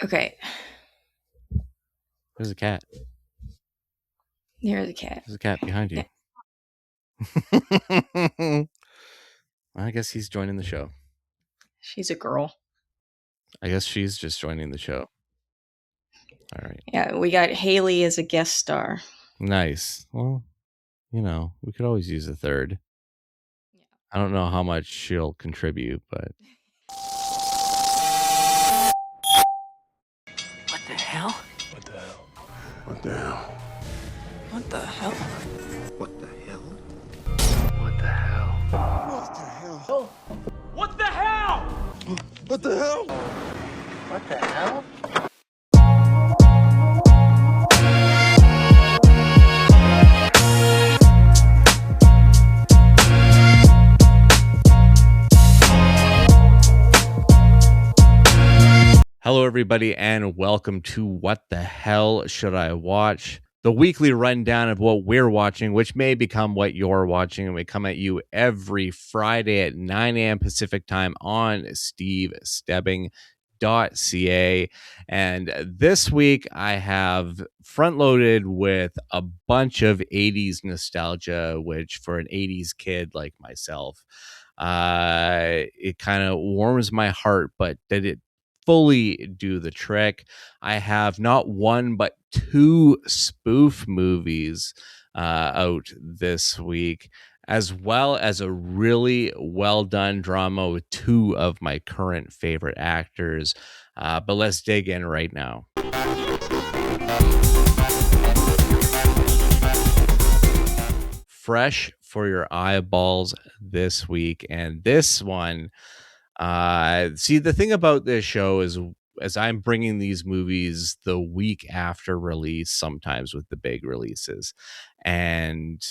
Okay. There's a cat. There's a cat. There's a cat behind you. I guess he's joining the show. She's a girl. I guess she's just joining the show. All right. Yeah, we got Haley as a guest star. Nice. Well, we could always use a third. Yeah. I don't know how much she'll contribute, but... What the hell? What the hell? What the hell? What the hell? What the hell? What the hell? What the hell? What the hell? What the hell? What the hell? Hello, everybody, and welcome to What the Hell Should I Watch? The weekly rundown of what we're watching, which may become what you're watching, and we come at you every Friday at 9 a.m. Pacific time on stevestebbing.ca. And this week, I have front-loaded with a bunch of 80s nostalgia, which for an 80s kid like myself, it kind of warms my heart, but did it fully do the trick? I have not one but two spoof movies out this week, as well as a really well done drama with two of my current favorite actors. But let's dig in right now. Fresh for your eyeballs this week, and this one, see, the thing about this show is, as I'm bringing these movies the week after release, sometimes with the big releases, and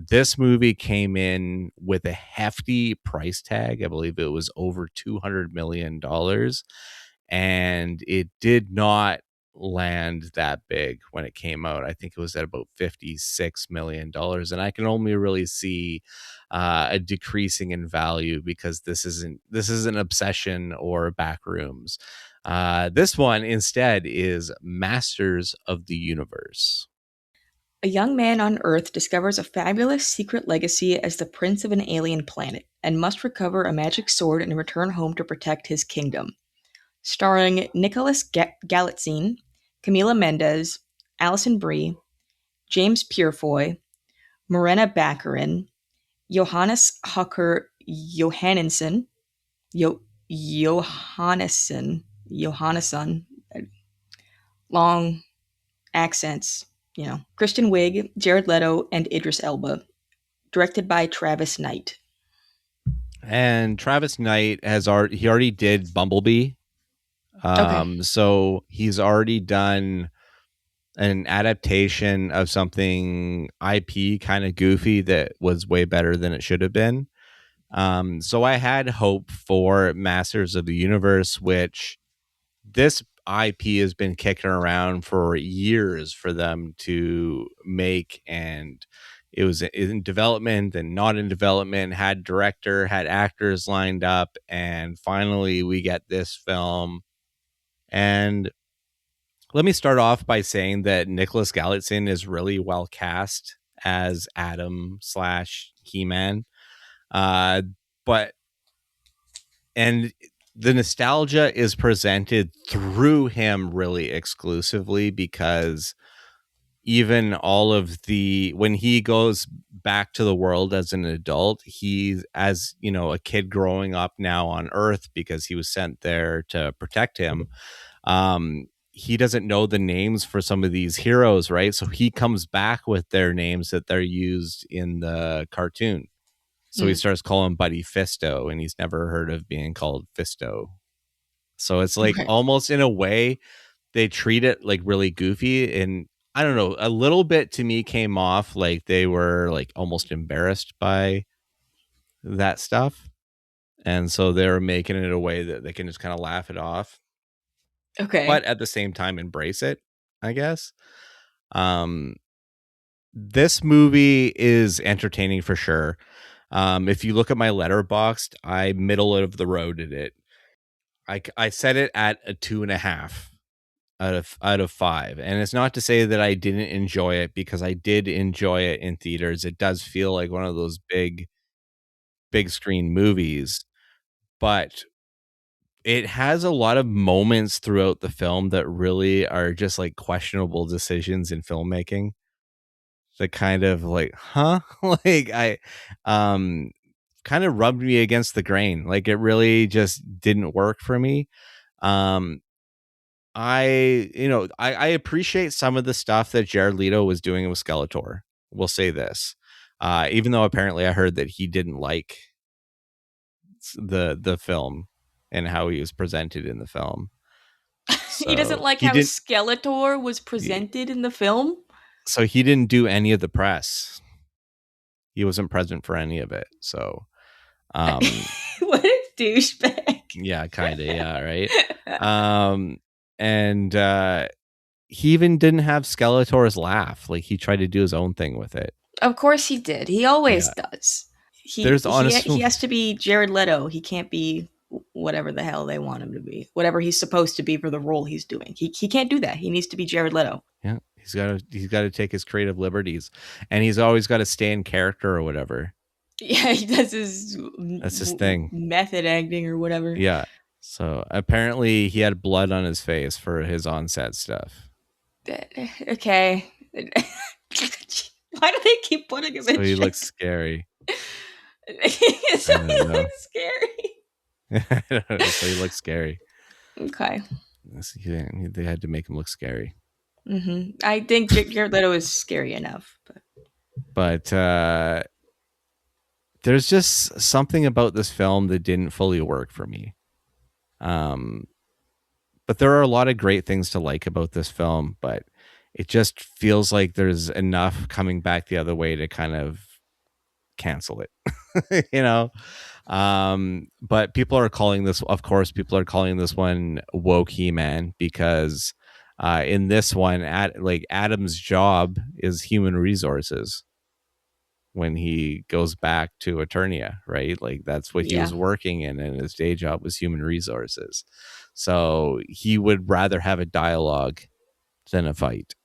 this movie came in with a hefty price tag. I believe it was over $200 million, and it did not land that big when it came out. I think it was at about $56 million, and I can only really see a decreasing in value because this isn't Obsession or Backrooms. This one instead is Masters of the Universe. A young man on Earth discovers a fabulous secret legacy as the prince of an alien planet and must recover a magic sword and return home to protect his kingdom. Starring Nicholas Galitzine, Camila Mendes, Alison Brie, James Purefoy, Morena Baccarin, Johannes Hucker Johannesson, Johannesson, long accents, Kristen Wiig, Jared Leto, and Idris Elba. Directed by Travis Knight. And Travis Knight he already did Bumblebee. Okay. So he's already done an adaptation of something IP kind of goofy that was way better than it should have been. So I had hope for Masters of the Universe, which this IP has been kicking around for years for them to make, and it was in development and not in development, had director, had actors lined up, and finally we get this film. And let me start off by saying that Nicholas Galitzine is really well cast as Adam / He-Man. And the nostalgia is presented through him really exclusively, because even all of when he goes back to the world as an adult, he's, as a kid growing up now on Earth because he was sent there to protect him. He doesn't know the names for some of these heroes, right? So he comes back with their names that they're used in the cartoon. So he starts calling Buddy Fisto, and he's never heard of being called Fisto. So it's like almost in a way they treat it like really goofy, and I don't know, a little bit to me came off like they were like almost embarrassed by that stuff. And so they're making it a way that they can just kind of laugh it off. Okay. But at the same time embrace it, I guess. This movie is entertaining for sure. If you look at my Letterboxd, I middle of the roaded it. I set it at a 2.5 out of 5. And it's not to say that I didn't enjoy it, because I did enjoy it in theaters. It does feel like one of those big screen movies, but it has a lot of moments throughout the film that really are just like questionable decisions in filmmaking. That kind of like, huh? Like um kind of rubbed me against the grain. Like, it really just didn't work for me. Um I appreciate some of the stuff that Jared Leto was doing with Skeletor. We'll say this. Even though apparently I heard that he didn't like the film and how he was presented in the film. He doesn't So like he how didn't Skeletor was he, presented in the film. so he didn't do any of the press. He wasn't present for any of it. So What a douchebag. yeah, kind of, yeah, right. And he even didn't have Skeletor's laugh. Like, he tried to do his own thing with it. Of course he did. He always Yeah. does. There's He has to be Jared Leto. He can't be whatever the hell they want him to be. Whatever he's supposed to be for the role he's doing. He can't do that. He needs to be Jared Leto. Yeah, he's got to take his creative liberties, and he's always got to stay in character or whatever. Yeah, he does his That's his thing. Method acting or whatever. Yeah. So apparently he had blood on his face for his on-set stuff. Okay. Why do they keep putting him in So he shit? looks scary. So he looks scary. I don't know. So he looks scary. Okay. They had to make him look scary. I think Jared Leto is scary enough. But there's just something about this film that didn't fully work for me. But there are a lot of great things to like about this film, but it just feels like there's enough coming back the other way to kind of cancel it. But people are calling this one woke He-Man, because in this one, Adam's job is human resources when he goes back to Eternia, right? Like, that's what he was working in, and his day job was human resources. So he would rather have a dialogue than a fight.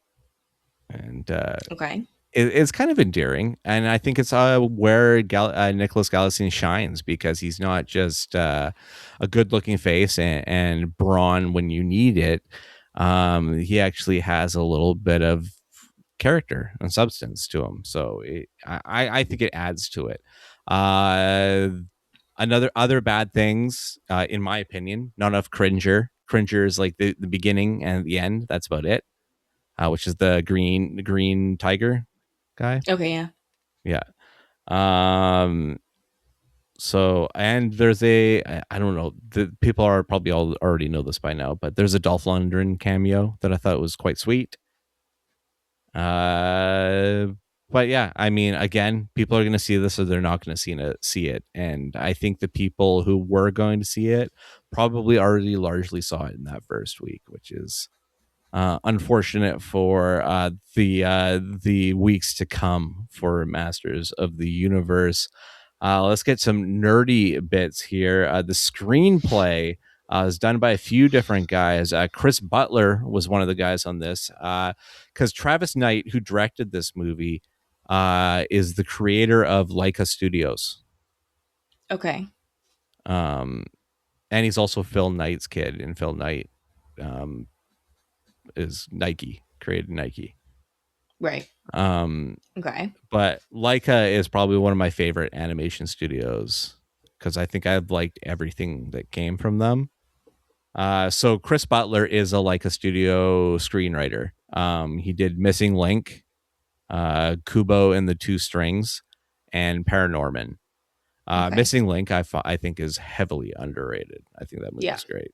And Okay. it's kind of endearing, and I think it's where Nicholas Galitzine shines, because he's not just a good-looking face and brawn when you need it. He actually has a little bit of character and substance to him, so I think it adds to it. Other bad things, in my opinion, not enough Cringer. Cringer is like the beginning and the end. That's about it. Which is the green tiger guy. Okay, yeah. So, and there's I don't know, the people are probably all already know this by now, but there's a Dolph Lundgren cameo that I thought was quite sweet. But yeah, I mean, again, people are going to see this, or they're not going to see it. And I think the people who were going to see it probably already largely saw it in that first week, which is unfortunate for the weeks to come for Masters of the Universe. Let's get some nerdy bits here. The screenplay is done by a few different guys. Chris Butler was one of the guys on this, because Travis Knight, who directed this movie, is the creator of Laika Studios. Okay. And he's also Phil Knight's kid, and Phil Knight is Nike, created Nike. Right. Okay. But Laika is probably one of my favorite animation studios, because I think I've liked everything that came from them. So Chris Butler is a Laika Studio screenwriter. He did Missing Link, Kubo and the Two Strings, and Paranorman. Okay. Missing Link, I think, is heavily underrated. I think that movie is great.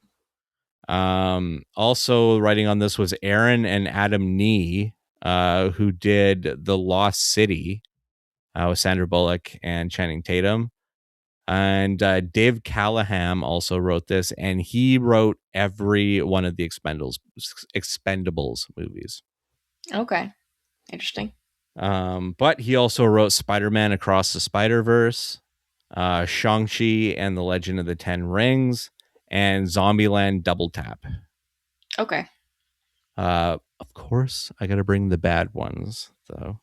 Also writing on this was Aaron and Adam Nee, who did The Lost City with Sandra Bullock and Channing Tatum. And Dave Callahan also wrote this, and he wrote every one of the Expendables movies. Okay. Interesting. But he also wrote Spider-Man Across the Spider-Verse, Shang-Chi and the Legend of the Ten Rings, and Zombieland Double Tap. Okay. Of course, I got to bring the bad ones, though.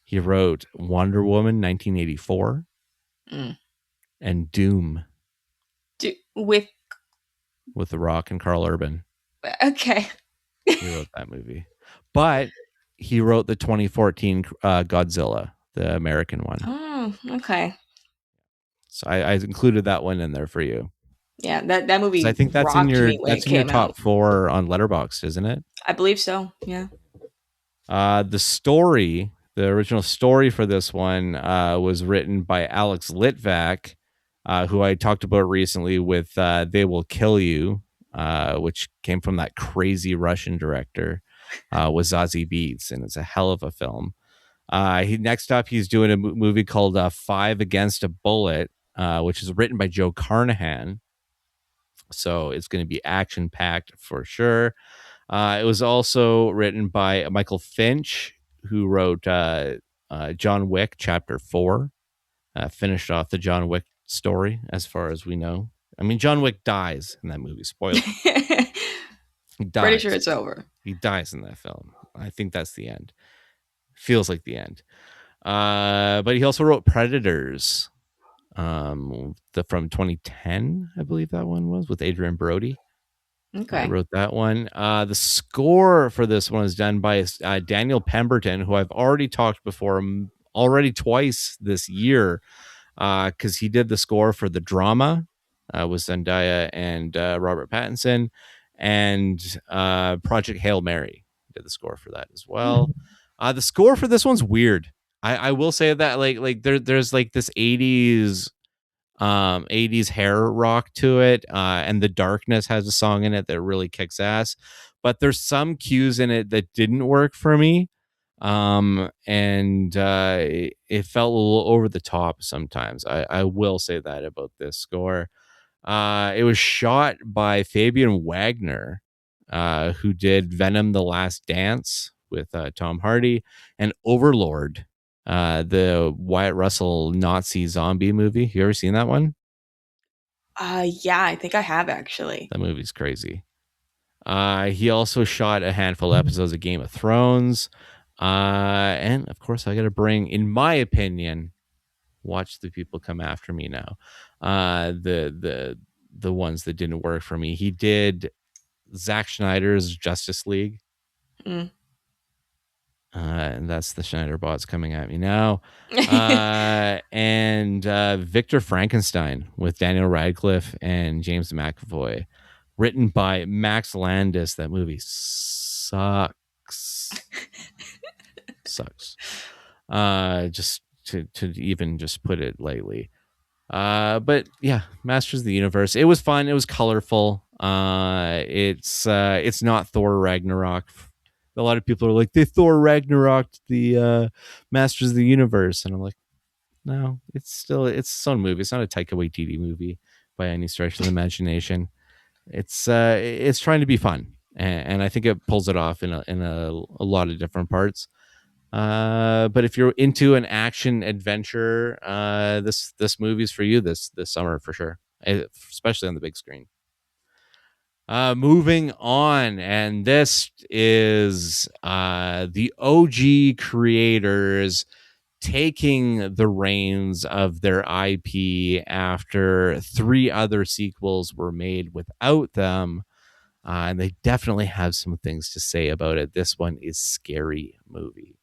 He wrote Wonder Woman 1984 and Doom With The Rock and Carl Urban. okay. He wrote that movie. But he wrote the 2014 Godzilla, the American one. Oh, okay. So I included that one in there for you. Yeah, that movie I think that's rocked in your me when it came top out. 4 on Letterboxd, isn't it? I believe so. Yeah. The story, the original story for this one, was written by Alex Litvak, who I talked about recently with "They Will Kill You," which came from that crazy Russian director, with Zazie Beetz, and it's a hell of a film. Next up, he's doing a movie called Five Against a Bullet, which is written by Joe Carnahan. So it's going to be action packed for sure. It was also written by Michael Finch, who wrote John Wick Chapter 4, finished off the John Wick story, as far as we know. I mean, John Wick dies in that movie. Spoiler. He dies. Pretty sure it's over. He dies in that film. I think that's the end. Feels like the end. But he also wrote Predators, from 2010, I believe that one was, with Adrian Brody. Okay. I wrote that one. The score for this one is done by Daniel Pemberton, who I've already talked before already twice this year, because he did the score for The Drama with Zendaya and Robert Pattinson, and Project Hail Mary did the score for that as well. The score for this one's weird. I will say that there's like this 80s hair rock to it, and The Darkness has a song in it that really kicks ass, but there's some cues in it that didn't work for me, and it felt a little over the top sometimes. I will say that about this score. It was shot by Fabian Wagner, who did Venom: The Last Dance with Tom Hardy, and Overlord, the Wyatt Russell Nazi zombie movie. You ever seen that one? Yeah, I think I have actually. That movie's crazy. He also shot a handful of episodes of Game of Thrones. And of course, I got to bring, in my opinion, watch the people come after me now. The ones that didn't work for me. He did Zack Snyder's Justice League. And that's the Schneider bots coming at me now. And Victor Frankenstein with Daniel Radcliffe and James McAvoy, written by Max Landis. That movie sucks. Sucks. Just to even just put it lightly. But yeah, Masters of the Universe. It was fun. It was colorful. It's not Thor Ragnarok. A lot of people are like, they Thor Ragnarok the Masters of the Universe, and I'm like, no, it's its own movie. It's not a Taika Waititi movie by any stretch of the imagination. It's trying to be fun, and I think it pulls it off in a lot of different parts. But if you're into an action adventure, this movie's for you this summer for sure, especially on the big screen. Moving on, and this is the OG creators taking the reins of their IP after 3 other sequels were made without them, and they definitely have some things to say about it. This one is Scary Movie.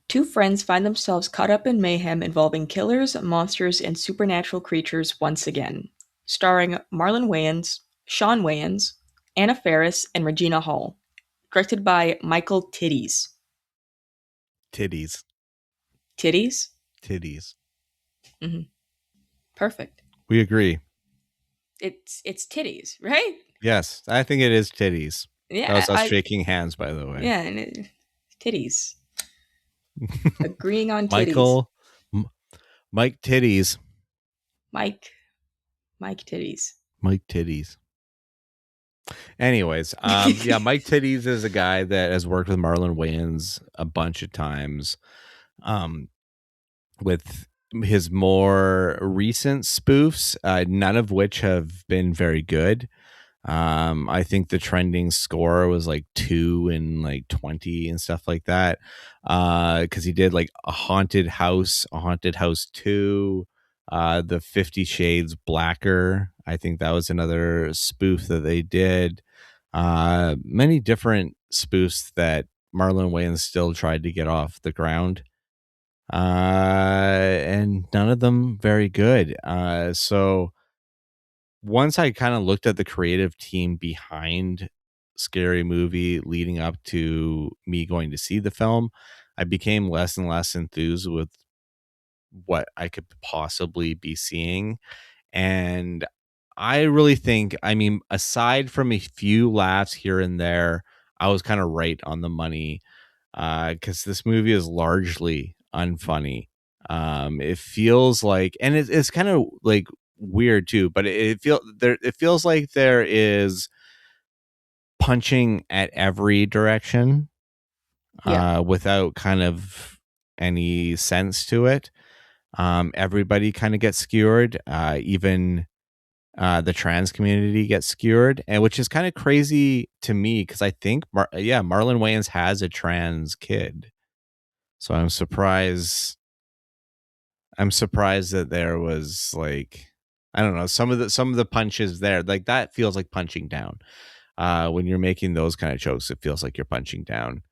2 friends find themselves caught up in mayhem involving killers, monsters, and supernatural creatures once again. Starring Marlon Wayans, Sean Wayans, Anna Faris, and Regina Hall. Directed by Michael Titties. Titties. Titties? Titties. Mm-hmm. Perfect. We agree. It's titties, right? Yes, I think it is titties. Yeah. That was us shaking hands, by the way. Yeah, and titties. Agreeing on titties. Mike Titties. Mike Titties. Mike Titties. Anyways, yeah, Mike Titties is a guy that has worked with Marlon Wayans a bunch of times. With his more recent spoofs, none of which have been very good. I think the trending score was like 2 and like 20 and stuff like that. Because he did like a haunted house 2, the 50 Shades Blacker. I think that was another spoof that they did. Many different spoofs that Marlon Wayans still tried to get off the ground. And none of them very good. So once I kind of looked at the creative team behind Scary Movie leading up to me going to see the film, I became less and less enthused with what I could possibly be seeing. And I really think, I mean, aside from a few laughs here and there, I was kind of right on the money, because this movie is largely unfunny. It feels like, and it's kind of like weird too, but it feels like there is punching at every direction, Yeah. without kind of any sense to it. Everybody kind of gets skewered, even the trans community gets skewered, and which is kind of crazy to me because I think Marlon Wayans has a trans kid, so I'm surprised that there was like, I don't know, some of the punches there, like that feels like punching down. When you're making those kind of jokes, it feels like you're punching down.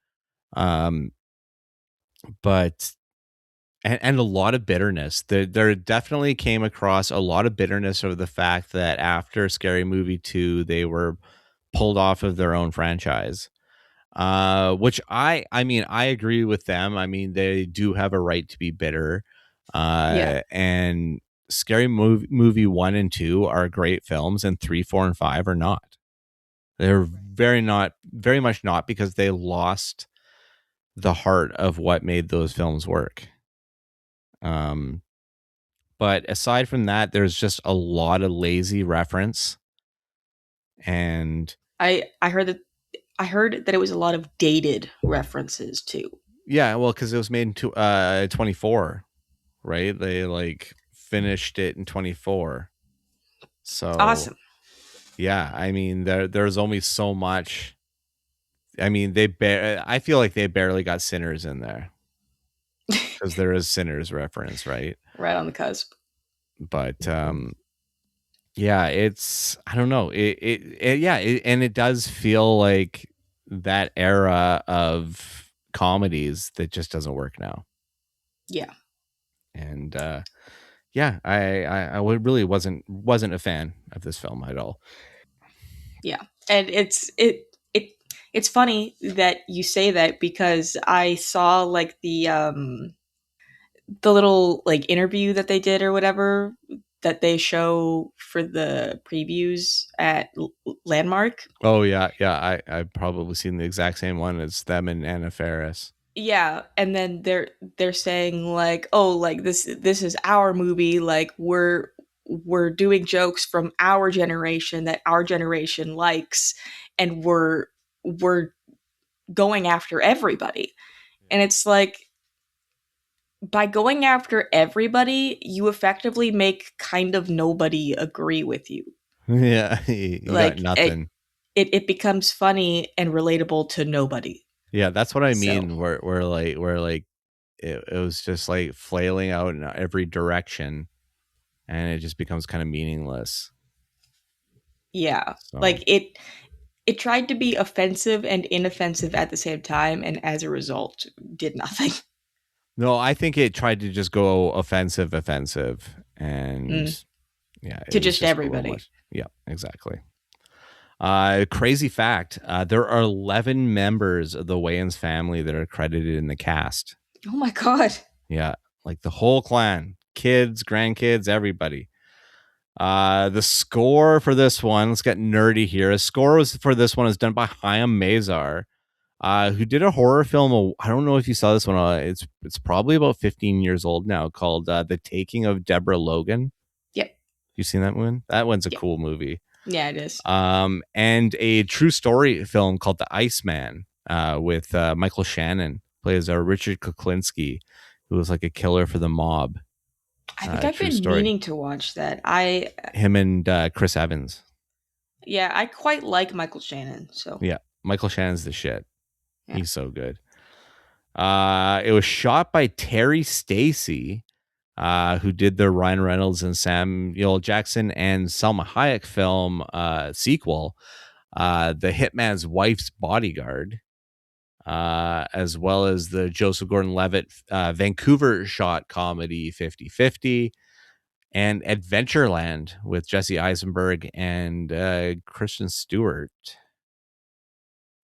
Um, but and a lot of bitterness. There definitely came across a lot of bitterness over the fact that after Scary Movie 2, they were pulled off of their own franchise. Which I mean, I agree with them. I mean, they do have a right to be bitter. Yeah. And Movie 1 and 2 are great films, and 3, 4, and 5 are not. They're very much not, because they lost the heart of what made those films work. But aside from that, there's just a lot of lazy reference. And I heard that it was a lot of dated references too. yeah, well, because it was made in 24, right? They like finished it in 24. So Awesome. yeah, I mean, there's only so much. I mean, I feel like they barely got Sinners in there, because there is Sinners reference, right? Right on the cusp. But yeah, I don't know, and it does feel like that era of comedies that just doesn't work now. Yeah. And yeah, I really wasn't a fan of this film at all. Yeah. And it's funny that you say that, because I saw like the little like interview that they did or whatever that they show for the previews at Landmark. Oh yeah, I've probably seen the exact same one as them and Anna Faris. Yeah, and then they're saying like, oh, like this is our movie, like we're doing jokes from our generation that our generation likes, and we're going after everybody. And it's like, by going after everybody, you effectively make kind of nobody agree with you. Yeah, you got Like nothing. it becomes funny and relatable to nobody. Yeah, that's what I So mean. Where it was just like flailing out in every direction, and it just becomes kind of meaningless. yeah, So like it tried to be offensive and inoffensive at the same time, and as a result, did nothing. no, I think it tried to just go offensive, and Mm, yeah, to it was just just a little everybody. much. Yeah, exactly. Crazy fact: there are 11 members of the Wayans family that are credited in the cast. Oh my god. Yeah, like the whole clan, kids, grandkids, everybody. The score for this one, let's get nerdy here. The score for this one is done by Chaim Mazar, who did a horror film. I don't know if you saw this one. It's probably about 15 years old now, called The Taking of Deborah Logan. Yep. You seen that one? That one's a Yep. cool movie. Yeah, it is. And a true story film called The Iceman, with Michael Shannon plays Richard Kuklinski, who was like a killer for the mob. I think I've True been story. meaning to watch that. Him and Chris Evans. Yeah, I quite like Michael Shannon. So Yeah, Michael Shannon's the shit. yeah. He's so good. It was shot by Terry Stacy, who did the Ryan Reynolds and Samuel Jackson and Selma Hayek film sequel, The Hitman's Wife's Bodyguard, as well as the Joseph Gordon-Levitt Vancouver shot comedy 50-50, and Adventureland with Jesse Eisenberg and Kristen Stewart.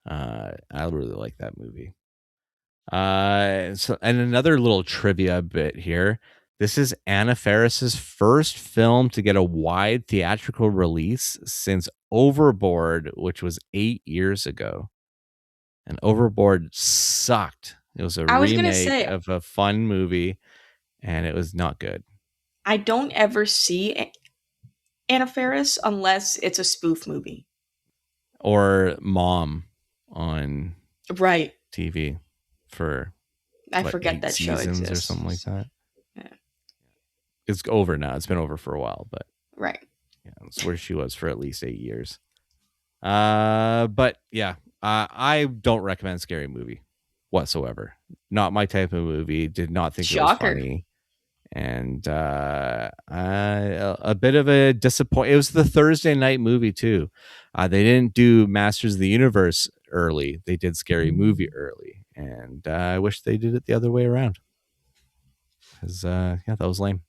I really like that movie. And another little trivia bit here. This is Anna Faris's first film to get a wide theatrical release since Overboard, which was 8 years ago. And Overboard sucked. It was a I was gonna remake say of a fun movie, and it was not good. I don't ever see Anna Faris unless it's a spoof movie. Or Mom on Right. TV for I forget 8 that show seasons exists. or something like that. Yeah. It's over now. It's been over for a while, but Right. yeah, that's where she was for at least 8 years. But yeah, I don't recommend Scary Movie whatsoever. Not my type of movie. Did not think Shocker. it was funny. And a bit of a disappointment. It was the Thursday night movie too. They didn't do Masters of the Universe early. They did Scary Movie early, and I wish they did it the other way around. Because yeah, that was lame.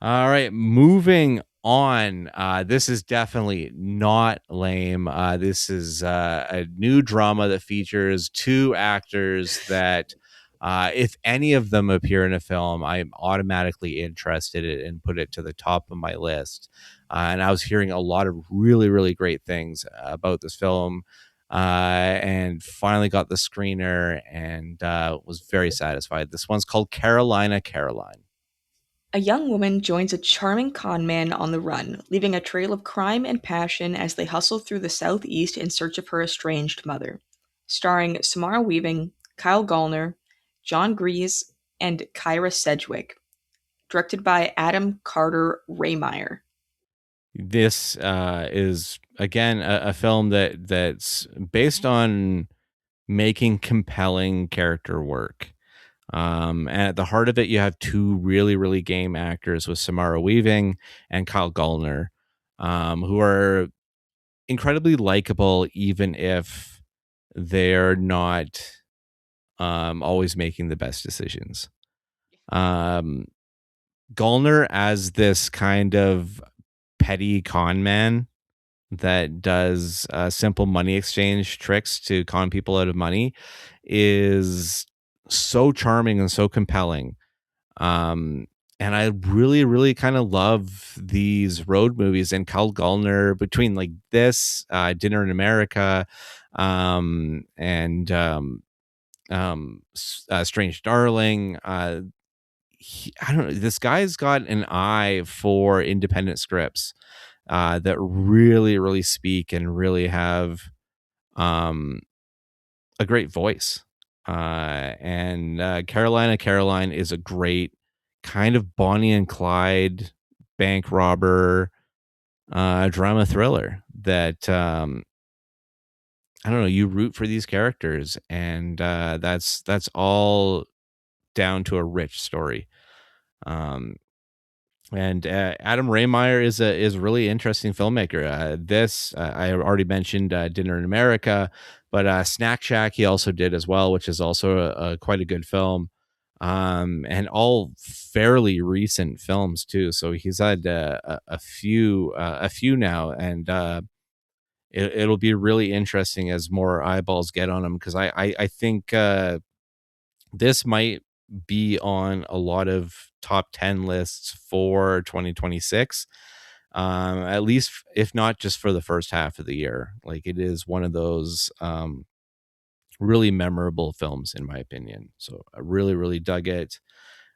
All right, moving on. This is definitely not lame. This is a new drama that features two actors that, if any of them appear in a film, I'm automatically interested in and put it to the top of my list. And I was hearing a lot of really, really great things about this film. And finally got the screener and was very satisfied. This one's called Carolina, Caroline. A young woman joins a charming con man on the run, leaving a trail of crime and passion as they hustle through the Southeast in search of her estranged mother. Starring Samara Weaving, Kyle Gallner, John Grease, and Kyra Sedgwick. Directed by Adam Carter Raymeyer. This is again a film that's based on making compelling character work. And at the heart of it, you have two really, really game actors with Samara Weaving and Kyle Gallner, who are incredibly likable, even if they're not always making the best decisions. Gallner as this kind of petty con man that does simple money exchange tricks to con people out of money is so charming and so compelling. And I really, really kind of love these road movies. And Kyle Gallner, between like this, Dinner in America, and Strange Darling, I don't know. This guy's got an eye for independent scripts that really, really speak and really have a great voice. And Carolina, Caroline is a great kind of Bonnie and Clyde bank robber drama thriller that I don't know. You root for these characters, and that's all down to a rich story. And Adam Raymeyer is a really interesting filmmaker. I already mentioned Dinner in America, but Snack Shack he also did as well, which is also a quite a good film. And all fairly recent films too. So he's had a few now, and it'll be really interesting as more eyeballs get on him, because I think this might be on a lot of top 10 lists for 2026, at least if not just for the first half of the year. Like, it is one of those really memorable films in my opinion, so I really, really dug it.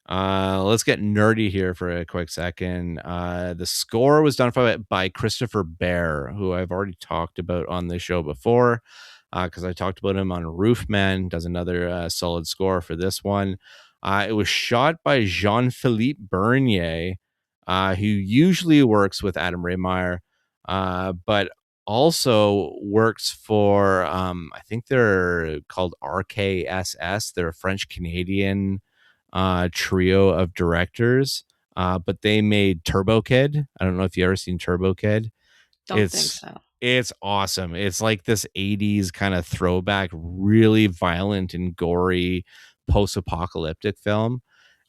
Let's get nerdy here for a quick second. The score was done by Christopher Bear, who I've already talked about on the show before, because I talked about him on Roofman. Does another solid score for this one. It was shot by Jean-Philippe Bernier, who usually works with Adam Raymeyer, but also works for I think they're called RKSS. They're a French Canadian trio of directors. But they made Turbo Kid. I don't know if you ever seen Turbo Kid. Don't think It's so. it's awesome. It's like this 80s kind of throwback, really violent and gory post-apocalyptic film.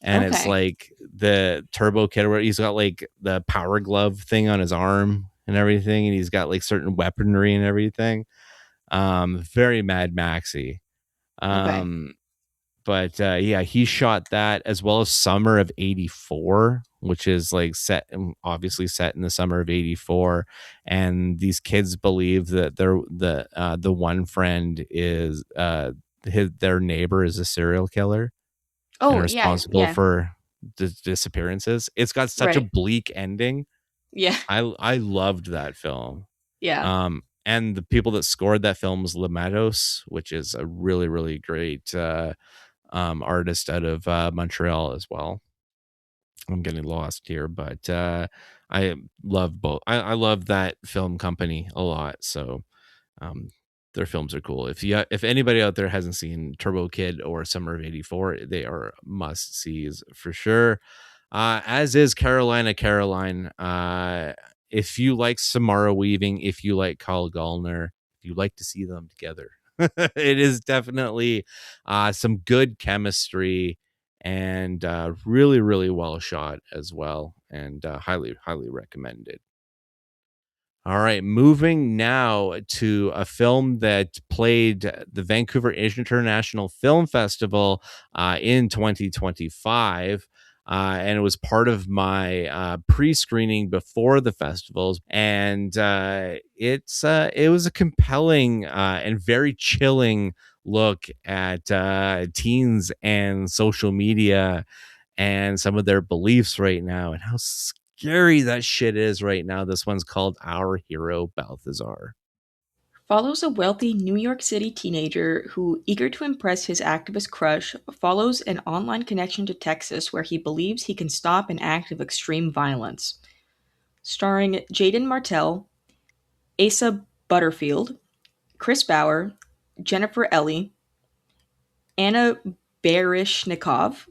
And it's Okay. like the Turbo Kid where he's got like the power glove thing on his arm and everything, and he's got like certain weaponry and everything. Very Mad Maxy. Okay. Um, but yeah, he shot that as well as Summer of '84, which is like obviously set in the summer of '84, and these kids believe that the one friend is their neighbor is a serial killer and Oh, yeah, responsible yeah. for disappearances. It's got such a Right. bleak ending. Yeah. I loved that film. Yeah. And the people that scored that film was Lematos, which is a really, really great artist out of Montreal as well. I'm getting lost here, but I love both. I love that film company a lot. So um, their films are cool. If anybody out there hasn't seen Turbo Kid or Summer of '84, they are must sees for sure. As is Carolina Caroline. If you like Samara Weaving, if you like Kyle Gallner, if you like to see them together, it is definitely some good chemistry and really, really well shot as well, and highly, highly recommended. All right, moving now to a film that played the Vancouver International Film Festival in 2025. And it was part of my pre-screening before the festivals, and it was a compelling and very chilling look at teens and social media and some of their beliefs right now and how scary that shit is right now. This one's called Our Hero Balthazar. Follows a wealthy New York City teenager who, eager to impress his activist crush, follows an online connection to Texas where he believes he can stop an act of extreme violence. Starring Jaden Martell, Asa Butterfield, Chris Bauer, Jennifer Ellie, Anna Baryshnikov,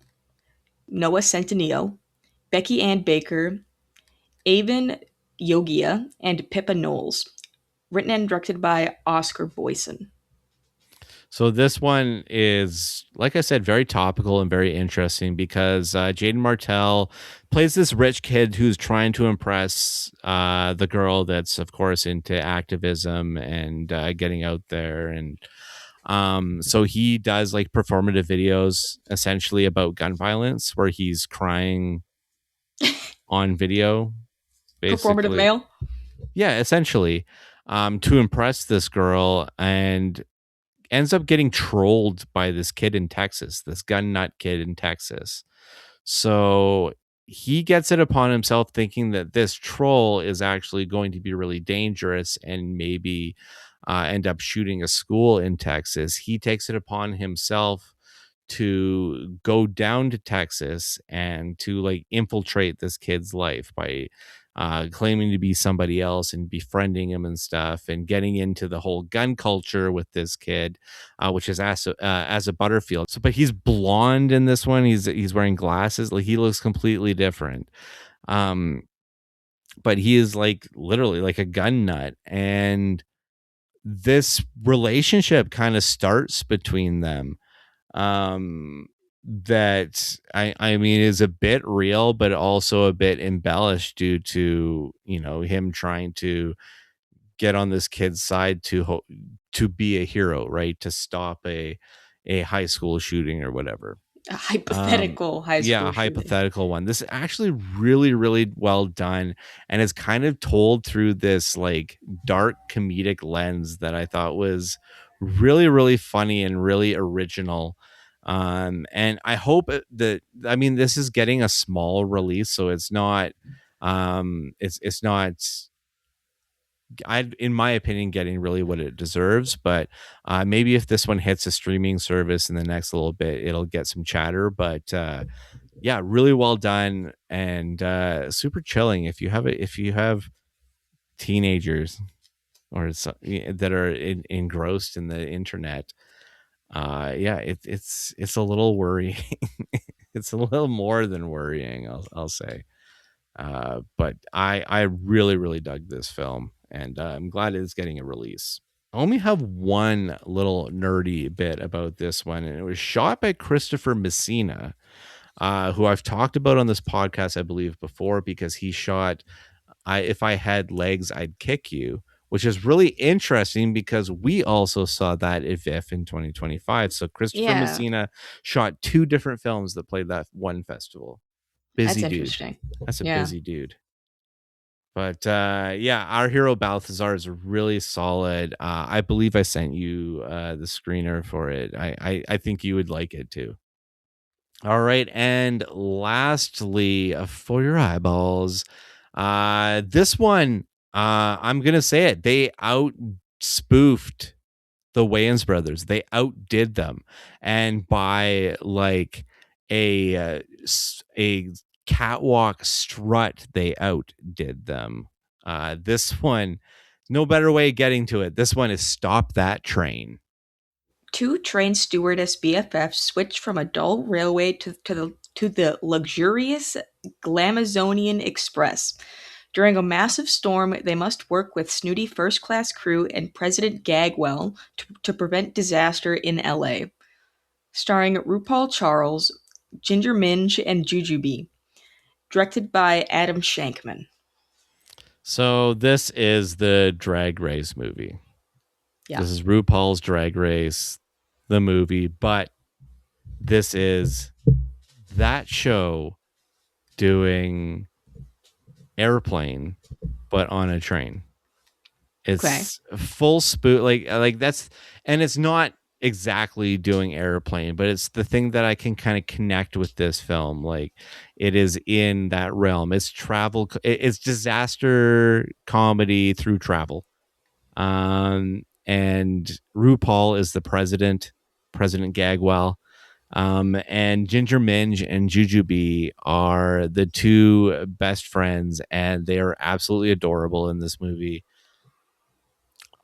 Noah Centineo, Becky Ann Baker, Avon Yogia, and Pippa Knowles. Written and directed by Oscar Boyson. So this one is, like I said, very topical and very interesting because Jaden Martell plays this rich kid who's trying to impress the girl that's, of course, into activism and getting out there. And so he does like performative videos essentially about gun violence where he's crying on video, Performative basically. male? Yeah, essentially, to impress this girl, and ends up getting trolled by this kid in Texas, this gun nut kid in Texas. So he gets it upon himself thinking that this troll is actually going to be really dangerous and maybe end up shooting a school in Texas. He takes it upon himself to go down to Texas and to like infiltrate this kid's life by claiming to be somebody else and befriending him and stuff and getting into the whole gun culture with this kid, which is as a Butterfield. So, but he's blonde in this one. He's wearing glasses. Like he looks completely different. Um, but he is like literally like a gun nut, and this relationship kind of starts between them that I mean is a bit real but also a bit embellished due to him trying to get on this kid's side to be a hero, right, to stop a high school shooting or whatever. A um hypothetical high yeah, a school shooting. hypothetical one. This is actually really, really well done, and is kind of told through this like dark comedic lens that I thought was really, really funny and really original. And I hope that, I mean, this is getting a small release, so it's not it's not, in my opinion, getting really what it deserves. But maybe if this one hits a streaming service in the next little bit, it'll get some chatter. But yeah, really well done and super chilling. If you have teenagers that are engrossed in the internet. It's a little worrying. It's a little more than worrying, I'll say. But I really, really dug this film, and I'm glad it's getting a release. I only have one little nerdy bit about this one, and it was shot by Christopher Messina, who I've talked about on this podcast, I believe, before, because he shot If I Had Legs, I'd Kick You, which is really interesting because we also saw that if in 2025. So Christopher Yeah, Messina shot two different films that played that one festival. that's Busy dude. interesting. That's a Yeah. busy dude. But our hero Balthazar is really solid. I believe I sent you the screener for it. I think you would like it too. All right, and lastly, for your eyeballs, this one, I'm gonna say it. They out spoofed the Wayans brothers. They outdid them, and by like a catwalk strut, they outdid them. This one, no better way of getting to it. This one is Stop That Train. Two train stewardess BFFs switch from a dull railway to the luxurious Glamazonian Express. During a massive storm, they must work with snooty first class crew and President Gagwell to prevent disaster in LA. Starring RuPaul Charles, Ginger Minge, and Jujubee. Directed by Adam Shankman. So this is the Drag Race movie. Yeah. This is RuPaul's Drag Race, the movie, but this is that show doing Airplane, but on a train. It's full spoof, like that's, and it's not exactly doing Airplane, but it's the thing that I can kind of connect with this film. Like it is in that realm. It's travel. It's disaster comedy through travel. And RuPaul is the President Gagwell. And Ginger Minge and Jujubee are the two best friends, and they are absolutely adorable in this movie.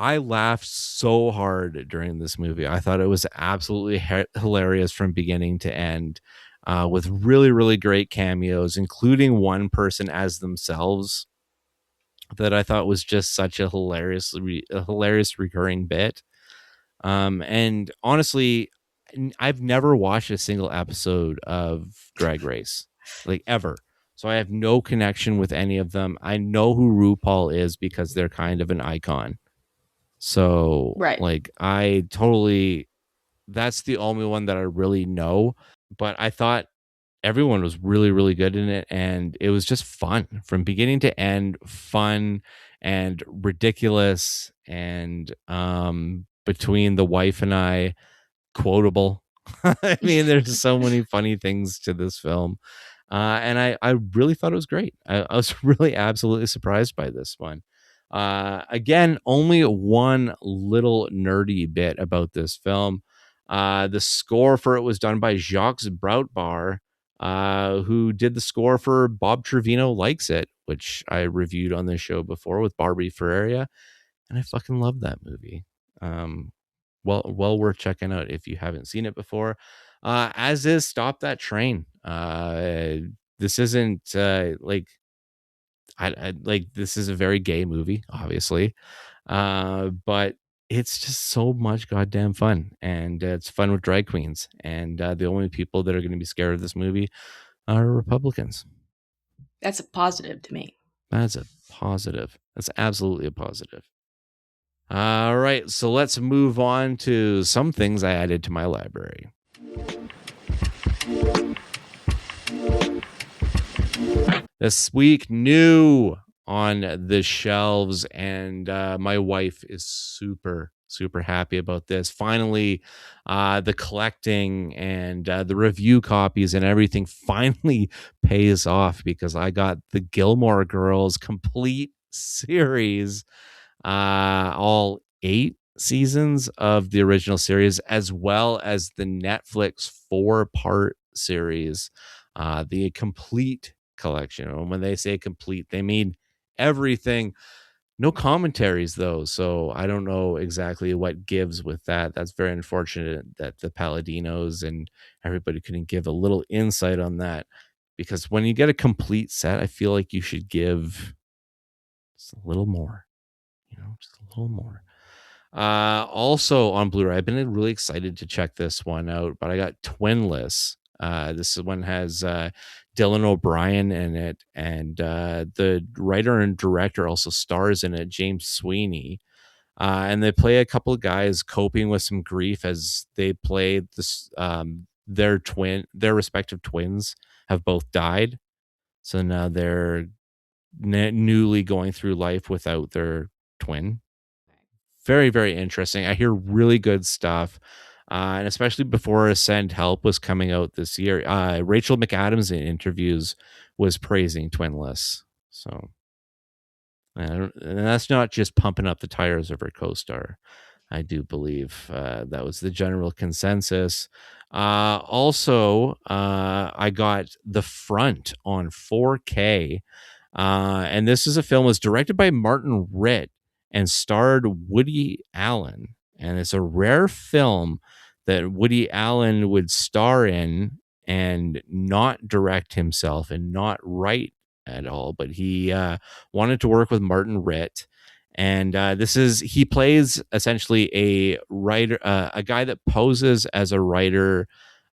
I laughed so hard during this movie. I thought it was absolutely hilarious from beginning to end, with really, really great cameos, including one person as themselves that I thought was just such a hilarious recurring bit. And honestly, I've never watched a single episode of Drag Race, like ever. So I have no connection with any of them. I know who RuPaul is because they're kind of an icon. So Right. like that's the only one that I really know. But I thought everyone was really, really good in it, and it was just fun from beginning to end, fun and ridiculous, and between the wife and I, quotable. I mean, there's so many funny things to this film. And I really thought it was great. I was really absolutely surprised by this one. Again, only one little nerdy bit about this film. The score for it was done by Jacques Broutbar, who did the score for Bob Trevino Likes It, which I reviewed on this show before with Barbie Ferreira, and I fucking love that movie. Well worth checking out if you haven't seen it before. As is Stop That Train. This isn't like I like this is a very gay movie, obviously, but it's just so much goddamn fun, and it's fun with drag queens, and the only people that are going to be scared of this movie are Republicans. That's a positive to me. That's a positive. That's absolutely a positive. All right, so let's move on to some things I added to my library. This week, new on the shelves, and my wife is super, super happy about this. Finally, the collecting and the review copies and everything finally pays off, because I got the Gilmore Girls complete series, all 8 seasons of the original series, as well as the Netflix 4-part series, the complete collection. And when they say complete, they mean everything. No commentaries though, so I don't know exactly what gives with that. That's very unfortunate that the Paladinos and everybody couldn't give a little insight on that, because when you get a complete set, I feel like you should give just a little more, just a little more. Also on Blu-ray, I've been really excited to check this one out, but I got Twinless. This one has Dylan O'Brien in it, and the writer and director also stars in it, James Sweeney. And they play a couple of guys coping with some grief as they play this. Their respective twins have both died, so now they're newly going through life without their twin. Very, very interesting. I hear really good stuff. And especially before Ascend Help was coming out this year, Rachel McAdams in interviews was praising Twinless. So, and that's not just pumping up the tires of her co-star. I do believe that was the general consensus. Also, I got The Front on 4K. And this is a film was directed by Martin Ritt and starred Woody Allen. And it's a rare film that Woody Allen would star in and not direct himself and not write at all. But he wanted to work with Martin Ritt. And he plays essentially a writer, a guy that poses as a writer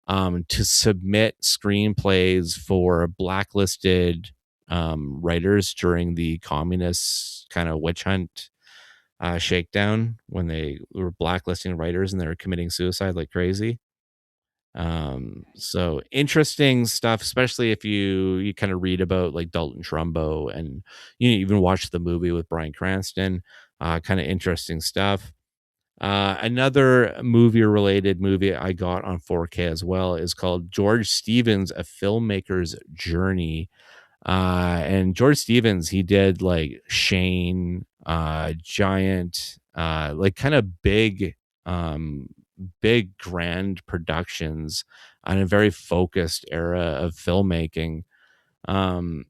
to submit screenplays for blacklisted writers during the communist kind of witch hunt shakedown, when they were blacklisting writers and they were committing suicide like crazy. So interesting stuff, especially if you kind of read about like Dalton Trumbo and you even watch the movie with Bryan Cranston. Kind of interesting stuff. Another related movie I got on 4K as well is called George Stevens, A Filmmaker's Journey. And George Stevens, he did like Shane, giant, like kind of big grand productions on a very focused era of filmmaking. And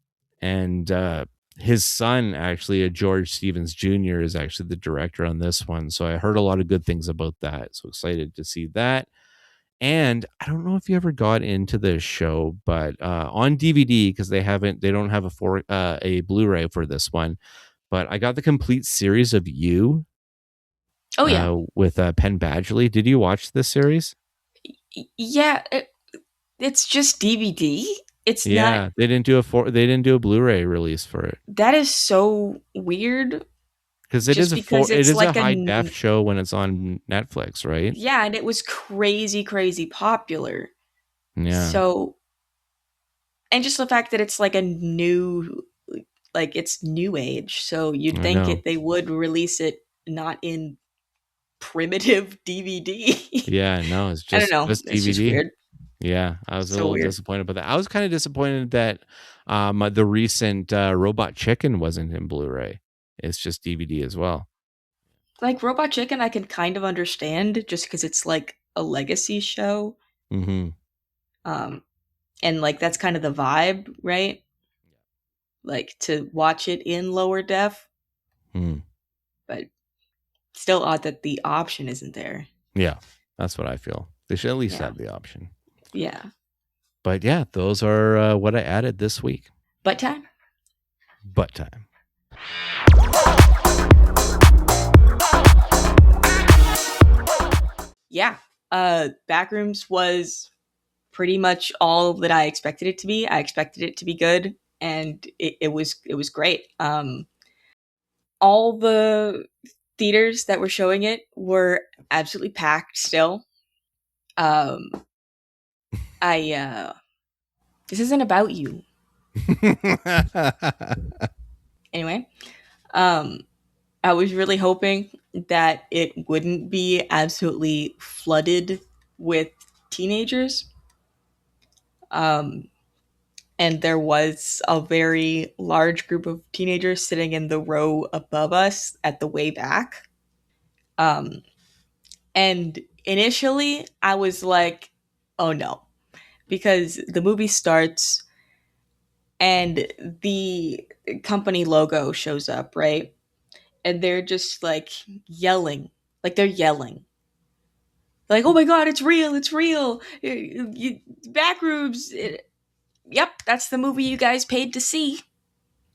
his son, actually, George Stevens Jr., is actually the director on this one. So I heard a lot of good things about that. So excited to see that. And I don't know if you ever got into this show, but on DVD, because they don't have a Blu-ray for this one, but I got the complete series of You. Oh yeah, with Penn Badgley. Did you watch this series? Yeah. It's just DVD. It's not. Yeah, they didn't do a Blu-ray release for it. That is so weird. Because it is a high def show when it's on Netflix, right? Yeah, and it was crazy popular. Yeah. So, and just the fact that it's like it's new age. So you'd think they would release it not in primitive DVD. Yeah, no, it's just, I don't know. just DVD. It's just weird. Yeah, I was a little disappointed about that. I was kind of disappointed that the recent Robot Chicken wasn't in Blu-ray. It's just DVD as well. Like Robot Chicken, I can kind of understand just because it's like a legacy show. Mm-hmm. And like that's kind of the vibe, right? Like to watch it in lower def. But still odd that the option isn't there. Yeah, that's what I feel. They should at least have the option. Yeah. But yeah, those are what I added this week. Butt time. Yeah. Backrooms was pretty much all that I expected it to be. I expected it to be good, and it was great. All the theaters that were showing it were absolutely packed still. This isn't about you. Anyway, I was really hoping that it wouldn't be absolutely flooded with teenagers. And there was a very large group of teenagers sitting in the row above us at the way back. And initially, I was like, oh no, because the movie starts and the company logo shows up, right? and they're just like yelling, like they're yelling, like, "Oh my god, it's real! It's real! Backrooms!" Yep, that's the movie you guys paid to see.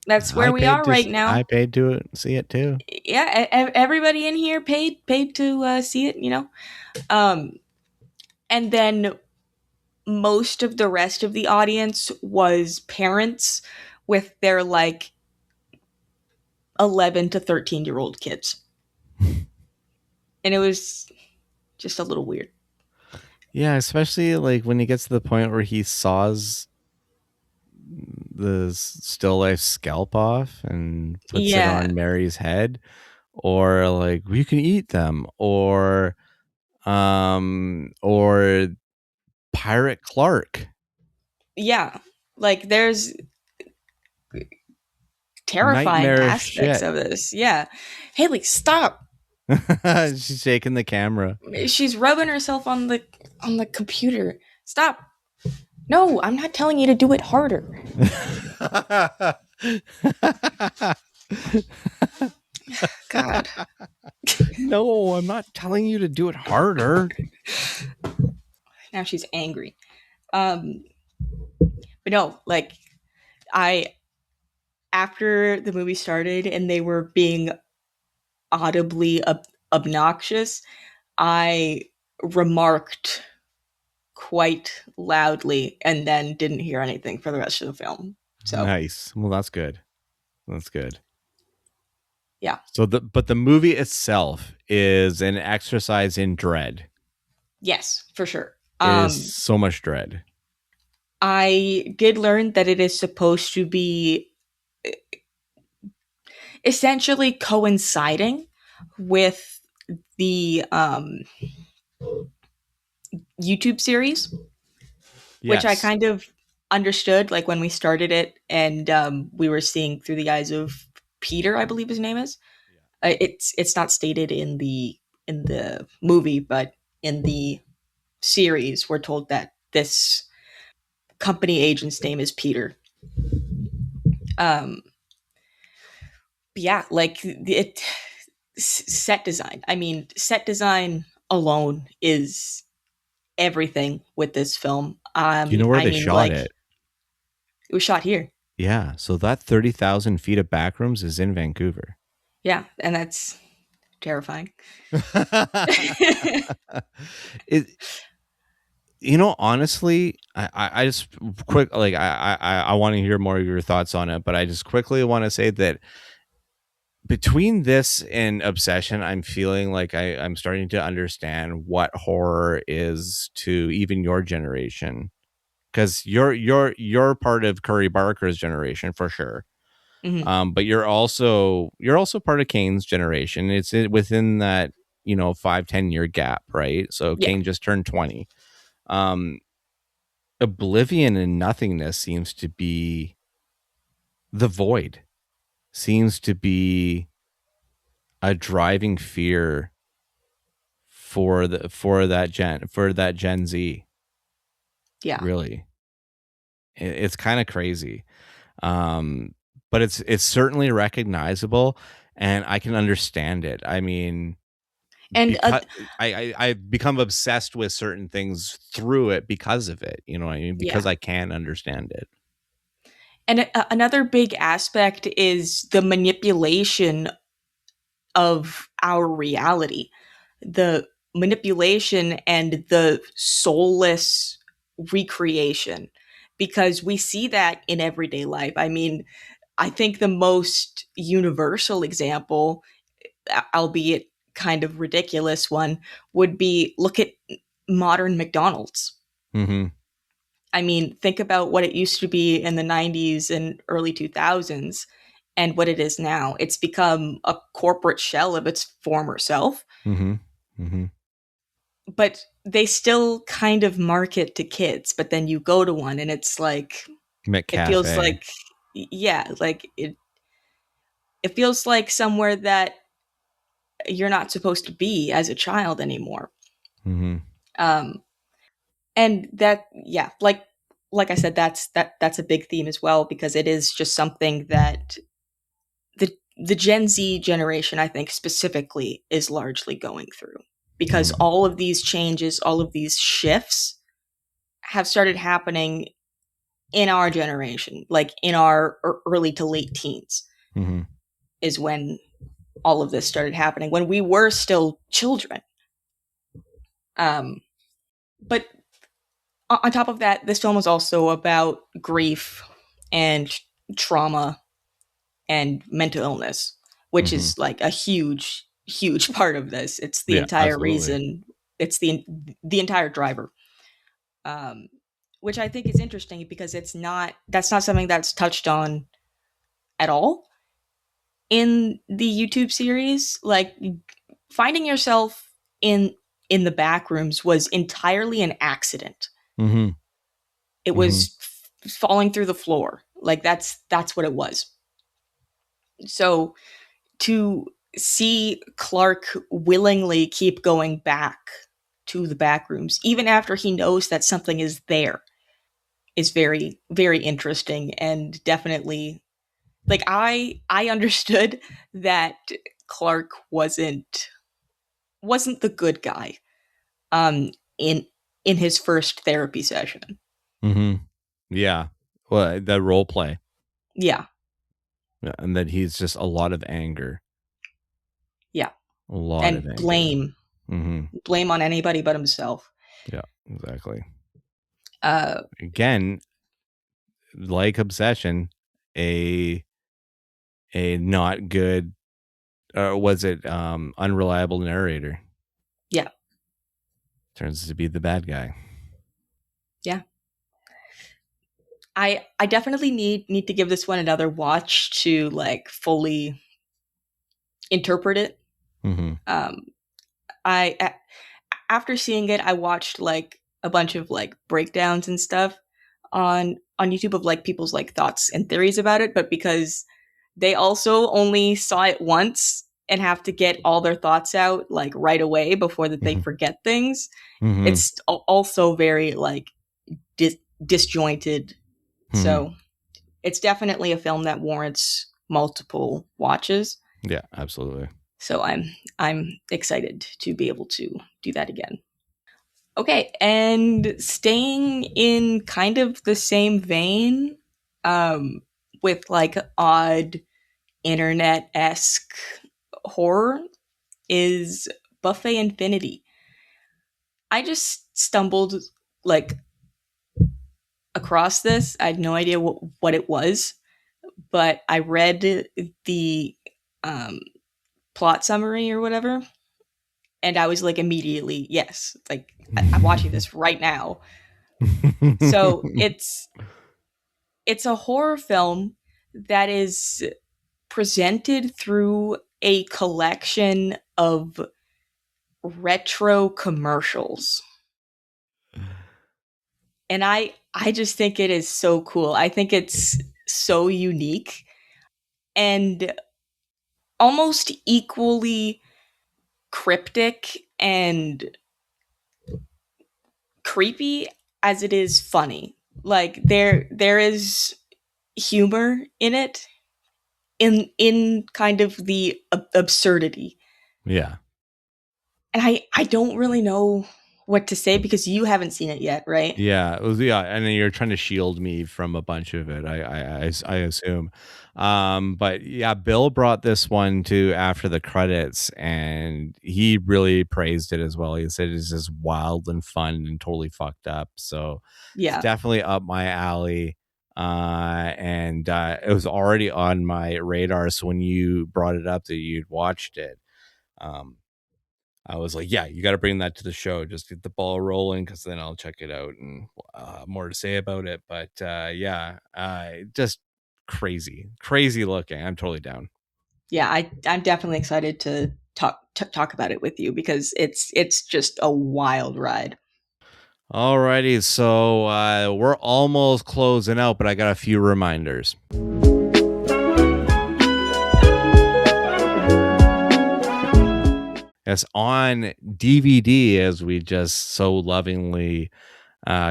That's where we are right I now. paid to see it too. Yeah, everybody in here paid to see it. Um, and then most of the rest of the audience was parents with their like 11 to 13-year-old kids, and it was just a little weird. Yeah, especially like when he gets to the point where he saws the still life scalp off and puts it Yeah, on Mary's head, or like you can eat them, or Pirate Clark. yeah, like there's terrifying Nightmarish aspects shit. of this. Yeah, Haley, stop. She's shaking the camera. She's rubbing herself on the computer. Stop. No, I'm not telling you to do it harder. God. No, I'm not telling you to do it harder. Now she's angry. But no, like I after the movie started and they were being audibly obnoxious, I remarked quite loudly and then didn't hear anything for the rest of the film. So Nice. Well, that's good. That's good. yeah. So the movie itself is an exercise in dread. Yes, for sure. It is so much dread. I did learn that it is supposed to be essentially coinciding with the YouTube series, which I kind of understood like when we started it, and we were seeing through the eyes of Peter, I believe his name is. It's not stated in the movie, but in the series, we're told that this company agent's name is Peter. Yeah, like it set design. I mean, set design alone is everything with this film. Do you know where I they mean, shot like it? it was shot here. Yeah, so that 30,000 feet of Backrooms is in Vancouver. Yeah, and that's terrifying. It, honestly, I just quick like I want to hear more of your thoughts on it, but I just quickly want to say that between this and Obsession, I'm feeling like I'm starting to understand what horror is to even your generation, because you're part of Curry Barker's generation for sure. Mm-hmm. But you're also part of Kane's generation. It's within that 5-10 year gap, right? So Yeah, Kane just turned 20. Oblivion and nothingness seems to be the void. Seems to be a driving fear for that Gen Z. yeah. Really, it's kind of crazy. But it's certainly recognizable, and I can understand it. I mean, And because I've become obsessed with certain things through it because of it. You know what I mean? Because yeah. I can understand it. And another big aspect is the manipulation of our reality. The manipulation and the soulless recreation, because we see that in everyday life. I mean, I think the most universal example, albeit kind of ridiculous one, would be look at modern McDonald's. Mm-hmm. I mean, think about what it used to be in the 90s and early 2000s and what it is now. It's become a corporate shell of its former self, Mm-hmm. Mm-hmm. but they still kind of market to kids. But then you go to one and it's like, it feels McCafe. like, yeah, like it feels like somewhere that you're not supposed to be as a child anymore. Mm-hmm. Um, and that, yeah, like I said, that's a big theme as well, because it is just something that the Gen Z generation, I think specifically, is largely going through, because all of these changes, all of these shifts have started happening in our generation, like in our early to late teens, is when all of this started happening, when we were still children. But on top of that, this film was also about grief and trauma and mental illness, which is like a huge part of this. It's the entire reason. It's the entire driver. Which I think is interesting, because that's not something that's touched on at all in the YouTube series. Like, finding yourself in the Backrooms was entirely an accident. It was falling through the floor. Like, that's what it was. So to see Clark willingly keep going back to the Backrooms, even after he knows that something is there, is very, very interesting. And definitely, like, I understood that Clark wasn't the good guy in his first therapy session. Yeah. Well, the role play. Yeah. And that he's just a lot of anger. Yeah. A lot and of anger. Blame. Blame on anybody but himself. Yeah, exactly. Again, like Obsession, a not good, was it unreliable narrator? Yeah. Turns to be the bad guy. Yeah. I definitely need to give this one another watch to, like, fully interpret it. After seeing it, I watched, like, a bunch of, like, breakdowns and stuff on YouTube of, like, people's, like, thoughts and theories about it, but because they also only saw it once and have to get all their thoughts out, like, right away before that they forget things, it's also very, like, disjointed. So it's definitely a film that warrants multiple watches. Yeah, absolutely. So I'm excited to be able to do that again. Okay, and staying in kind of the same vein, with, like, odd internet-esque horror, is Buffet Infinity. I just stumbled, like, across this. I had no idea what it was, but I read the plot summary or whatever, and I was like, immediately, yes, like, I'm watching this right now. So it's a horror film that is presented through a collection of retro commercials. And I just think it is so cool. I think it's so unique and almost equally cryptic and creepy as it is funny. Like, there is humor in it, in kind of the absurdity. Yeah. And I don't really know what to say, because you haven't seen it yet, right? Yeah, it was, and then you're trying to shield me from a bunch of it, I assume. But yeah, Bill brought this one to after the credits, and he really praised it as well. He said it's just wild and fun and totally fucked up. So Yeah. it's definitely up my alley. And it was already on my radar. So when you brought it up that you'd watched it, I was like, yeah, you got to bring that to the show. Just get the ball rolling, because then I'll check it out and more to say about it. But yeah, just crazy looking. I'm totally down. Yeah, I'm definitely excited to talk about it with you, because it's just a wild ride. Alrighty, so we're almost closing out, but I got a few reminders. Yes, on DVD, as we just so lovingly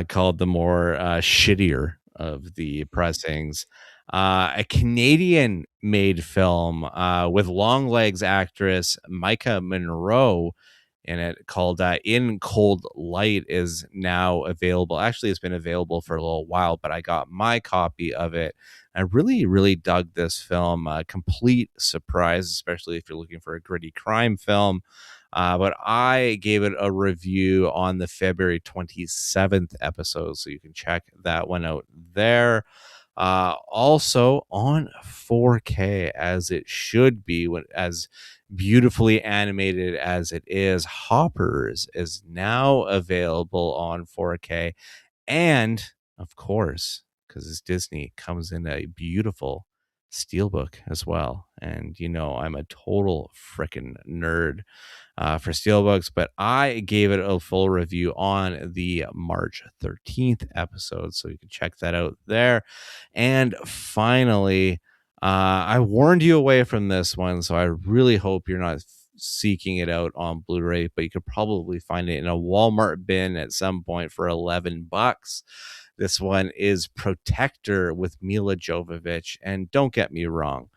called the more shittier of the pressings, a Canadian made film with Longlegs actress Micah Monroe in it, called In Cold Light, is now available. Actually, it's been available for a little while, but I got my copy of it. I really, really dug this film. A complete surprise, especially if you're looking for a gritty crime film. But I gave it a review on the February 27th episode, so you can check that one out there. Also on 4K, as it should be, as beautifully animated as it is, Hoppers is now available on 4K. And of course, because it's Disney, comes in a beautiful steelbook as well. And I'm a total freaking nerd for steelbooks, but I gave it a full review on the March 13th episode, so you can check that out there. And finally, I warned you away from this one, so I really hope you're not seeking it out on Blu-ray, but you could probably find it in a Walmart bin at some point for $11. This one is Protector with Mila Jovovich, and don't get me wrong,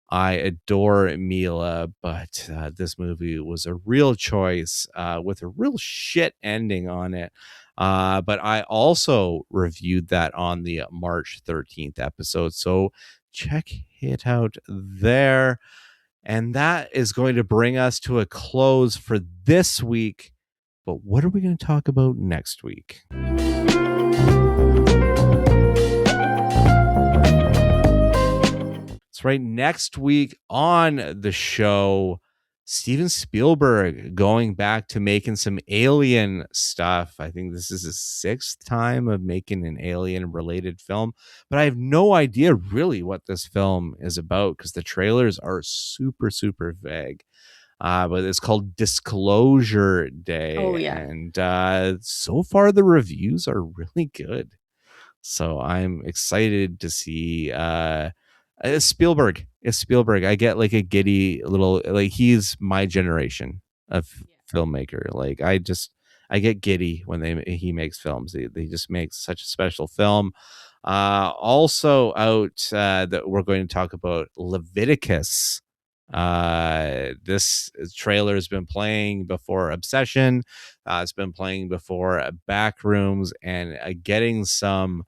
I adore Mila, but this movie was a real choice with a real shit ending on it. But I also reviewed that on the March 13th episode, so check it out there. And that is going to bring us to a close for this week. But what are we going to talk about next week? That's right. Next week on the show, Steven Spielberg going back to making some alien stuff. I think this is his 6th time of making an alien related film, but I have no idea really what this film is about because the trailers are super, super vague. But it's called Disclosure Day. Oh, yeah. And so far the reviews are really good. So I'm excited to see it's Spielberg. It's Spielberg. I get like a giddy little, like, he's my generation of filmmaker. Like I get giddy when he makes films. They just make such a special film. Also out that we're going to talk about Leviticus. This trailer has been playing before Obsession. It's been playing before Backrooms, and getting some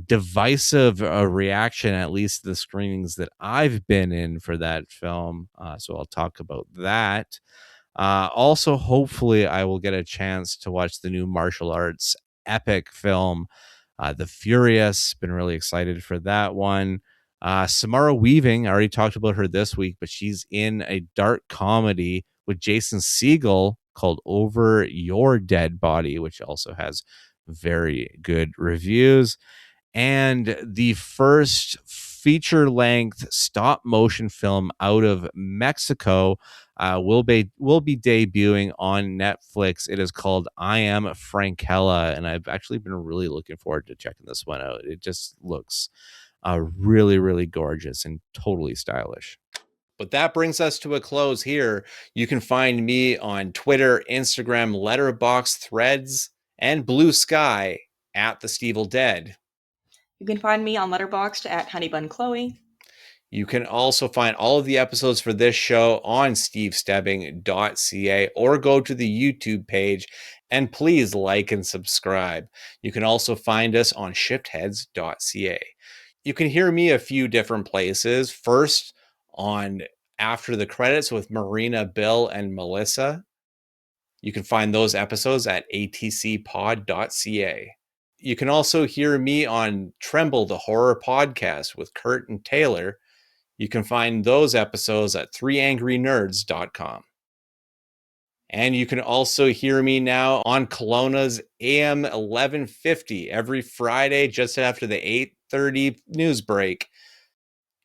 divisive reaction, at least the screenings that I've been in for that film. So I'll talk about that. Also, hopefully, I will get a chance to watch the new martial arts epic film, The Furious. Been really excited for that one. Samara Weaving, I already talked about her this week, but she's in a dark comedy with Jason Segel called Over Your Dead Body, which also has very good reviews. And the first feature-length stop-motion film out of Mexico will be debuting on Netflix. It is called I Am Frankella, and I've actually been really looking forward to checking this one out. It just looks really, really gorgeous and totally stylish. But that brings us to a close here. You can find me on Twitter, Instagram, Letterboxd, Threads, and Blue Sky at The Stevel Dead. You can find me on Letterboxd at HoneyBunChloe. You can also find all of the episodes for this show on stevestebbing.ca or go to the YouTube page and please like and subscribe. You can also find us on shiftheads.ca. You can hear me a few different places. First, on After the Credits with Marina, Bill, and Melissa. You can find those episodes at atcpod.ca. You can also hear me on Tremble, the Horror Podcast with Kurt and Taylor. You can find those episodes at 3angrynerds.com. And you can also hear me now on Kelowna's AM 1150 every Friday just after the 8:30 news break.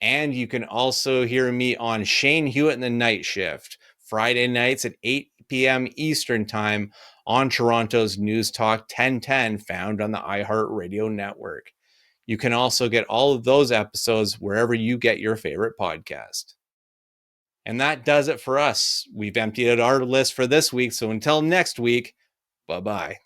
And you can also hear me on Shane Hewitt and the Night Shift, Friday nights at 8 p.m. Eastern Time on Toronto's News Talk 1010, found on the iHeartRadio network. You can also get all of those episodes wherever you get your favorite podcast. And that does it for us. We've emptied out our list for this week, so until next week, bye-bye.